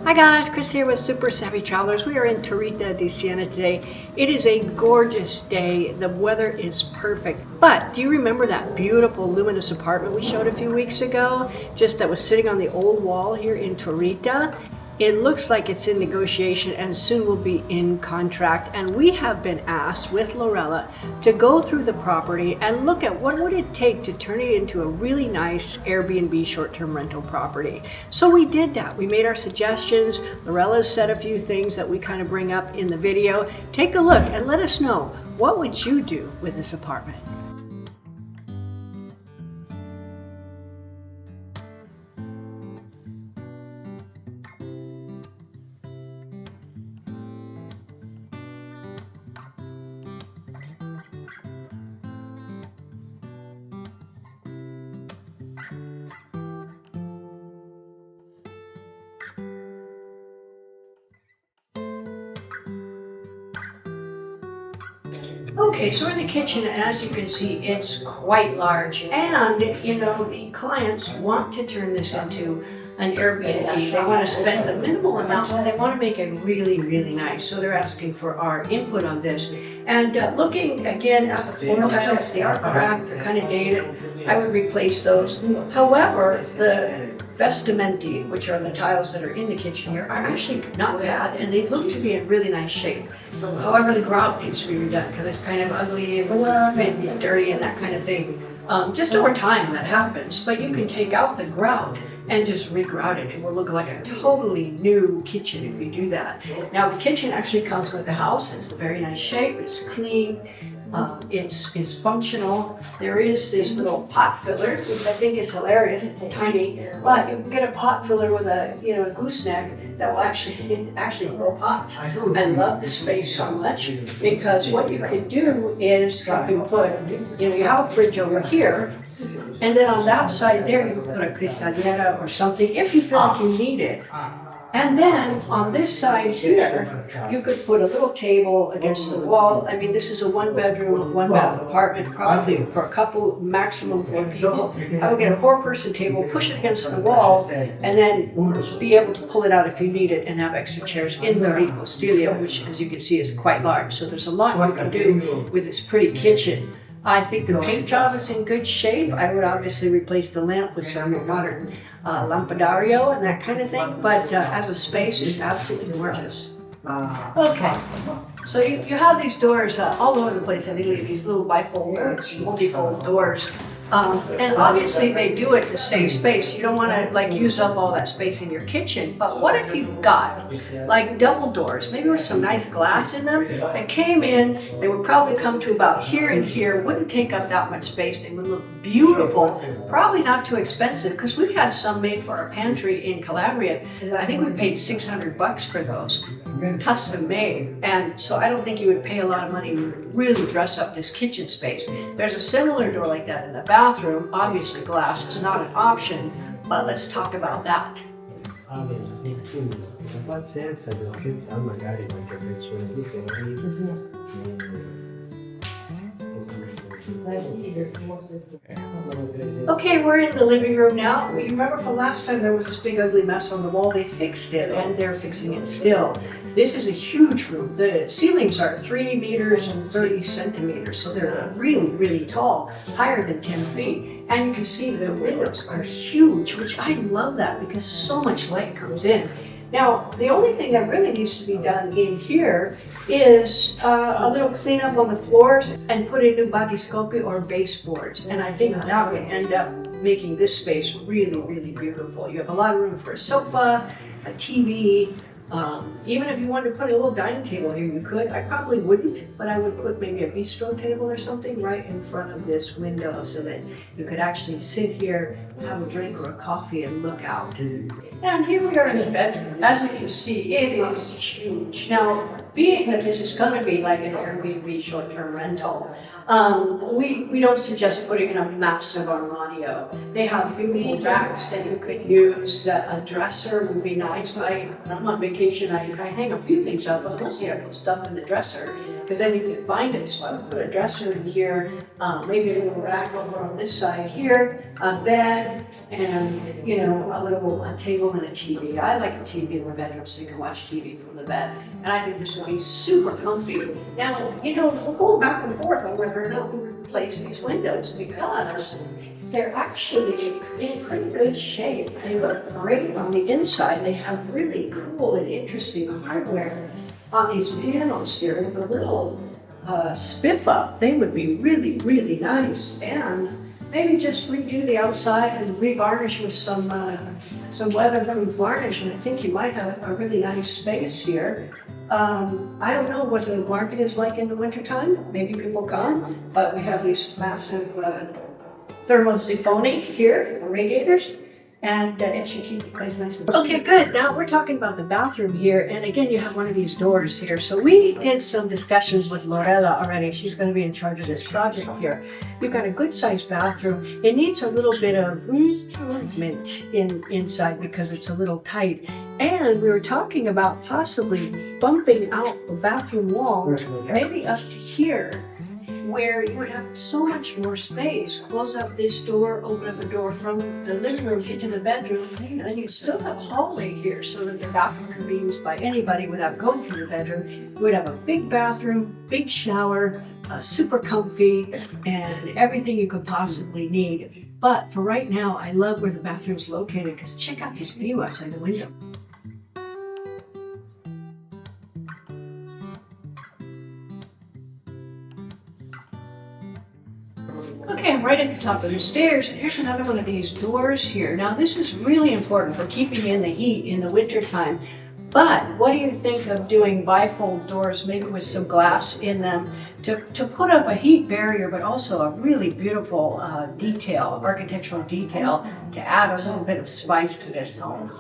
Hi guys, Chris here with Super Savvy Travelers. We are in Torrita di Siena today. It is a gorgeous day. The weather is perfect. But do you remember that beautiful luminous apartment we showed a few weeks ago? Just that was sitting on the old wall here in Torrita. It looks like it's in negotiation and soon will be in contract. And we have been asked with Lorella to go through the property and look at what would it take to turn it into a really nice Airbnb short-term rental property. So we did that. We made our suggestions. Lorella said a few things that we kind of bring up in the video. Take a look and let us know, what would you do with this apartment? Okay, so in the kitchen, as you can see, it's quite large. And, you know, the clients want to turn this into an Airbnb. They want to spend the minimal amount, but they want to make it really, really nice. So they're asking for our input on this. And looking again at the floor tiles, they are cracked, they're kind of dated. I would replace those. However, the vestimenti, which are the tiles that are in the kitchen here, are actually not bad, and they look to be in really nice shape. However, the grout needs to be redone because it's kind of ugly and dirty and that kind of thing. Just over time that happens, but you can take out the grout and just re-grout it. It will look like a totally new kitchen if you do that. Now the kitchen actually comes with the house. It's a very nice shape. It's clean. It's functional. There is this little pot filler, which I think is hilarious. It's tiny, but you can get a pot filler with a a gooseneck that will actually fill pots. I love this space so much because what you can do is you can put you have a fridge over here, and then on that side there you can put a quesadilla or something if you feel like you need it. And then on this side here, you could put a little table against the wall. I mean, this is a one-bedroom, one-bath apartment, probably for a couple, maximum 4 people. I would get a 4-person table, push it against the wall, and then be able to pull it out if you need it and have extra chairs in the Ripostiglio, which, as you can see, is quite large. So there's a lot you can do with this pretty kitchen. I think the paint job is in good shape. I would obviously replace the lamp with some modern lampadario and that kind of thing, but as a space, it's absolutely gorgeous. Okay, so you have these doors all over the place. I think these little bifold, multifold doors. And obviously they do it to save space. You don't want to use up all that space in your kitchen. But what if you've got double doors, maybe with some nice glass in them that came in, they would probably come to about here and here, wouldn't take up that much space. They would look beautiful, probably not too expensive because we had some made for our pantry in Calabria. I think we paid $600 for those, custom made. And so I don't think you would pay a lot of money to really dress up this kitchen space. There's a similar door like that in the bathroom. Obviously glass is not an option, but let's talk about that. Pazienza, magari qualche persona di Okay, we're in the living room now. You remember from last time there was this big ugly mess on the wall. They fixed it and they're fixing it still. This is a huge room. The ceilings are 3 meters and 30 centimeters, so they're really, really tall, higher than 10 feet. And you can see the windows are huge, which I love that because so much light comes in. Now, the only thing that really needs to be done in here is a little cleanup on the floors and put in new batiscopi or baseboards. And I think that would end up making this space really, really beautiful. You have a lot of room for a sofa, a TV. Even if you wanted to put a little dining table here, you could. I probably wouldn't, but I would put maybe a bistro table or something right in front of this window so that you could actually sit here, have a drink or a coffee and look out. And here we are in the bedroom. As you can see, it is huge. Now, being that this is going to be like an Airbnb short-term rental, we don't suggest putting in a massive armadio. They have beautiful racks that you could use. A dresser would be nice. When I'm on vacation, I hang a few things up, but mostly I put stuff in the dresser because then you can find it. So I would put a dresser in here, maybe a little rack over on this side here, a bed, and a table and a TV. I like a TV in the bedroom so you can watch TV from the bed. And I think this will be super comfy. Now, we'll go back and forth on whether or not we replace these windows because they're actually in pretty good shape. They look great on the inside. They have really cool and interesting hardware on these panels here. With a little spiff up, they would be really, really nice. And maybe just redo the outside and revarnish with some weatherproof varnish, and I think you might have a really nice space here. I don't know what the market is like in the wintertime. Maybe people come, but we have these massive thermosiphonic here, radiators, and it should keep the place nice and okay, good. Now we're talking about the bathroom here, and again, you have one of these doors here. So we did some discussions with Lorella already. She's going to be in charge of this project here. You've got a good-sized bathroom. It needs a little bit of movement inside because it's a little tight. And we were talking about possibly bumping out the bathroom wall, maybe up to here, where you would have so much more space. Close up this door, open up the door from the living room into the bedroom, and then you still have a hallway here so that the bathroom can be used by anybody without going to the bedroom. You would have a big bathroom, big shower, super comfy, and everything you could possibly need. But for right now, I love where the bathroom's located because check out this view outside the window. Okay, I'm right at the top of the stairs, and here's another one of these doors here. Now, this is really important for keeping in the heat in the wintertime. But what do you think of doing bifold doors, maybe with some glass in them, to put up a heat barrier, but also a really beautiful architectural detail to add a little bit of spice to this home?